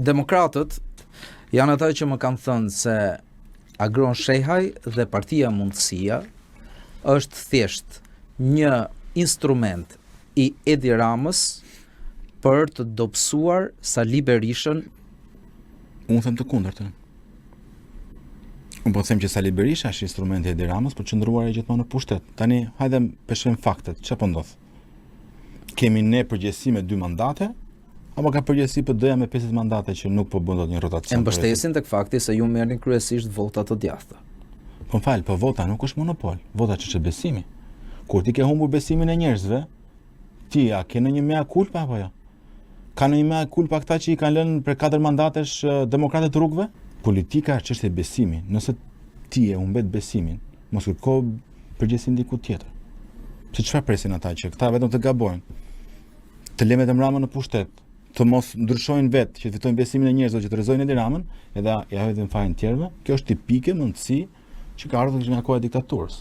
Demokratët janë ata që më kanë thënë se Agron Shehaj dhe Partia Mundësia është thjesht një instrument i Edi Ramës për të dobësuar Sali Berishën. Unë them të kundërtën. Unë po them që Sali Berisha është instrumenti i Edi Ramës për qëndruar gjithmonë në pushtet. Tani hajde peshojmë faktet. Çfarë po ndodh? Kemi ne përgjegjësi me 2 mandate apo ka përgjegjësi PD-ja me 50 mandate që nuk po bën dot një rotacion? E mbështesin tek fakti se ju merrni kryesisht vota të djathta. Po fal, po vota nuk është monopol. Vota ç'është besimi. Kur ti ke humbur besimin e njerëzve, ti a ke në një mea culpa apo jo? Ka në një mea culpa këta që i kanë lënë për 4 mandatesh demokratët rrugëve? Politika është çështje besimi. Nëse ti e humbet besimin, mos kërko përgjegjësi diku tjetër. Se çfarë presin ata që këta vetëm të gabojnë? Të lëmë vetëm Ramën në pushtet, të mos ndryshojnë vetë, që të fitojnë besimin e njerëzve që të rrezojnë Edi Ramën, edhe ja vetëm fajin tjerëve. Kjo është tipike mundësi që ka ardhur nga koha e diktaturës.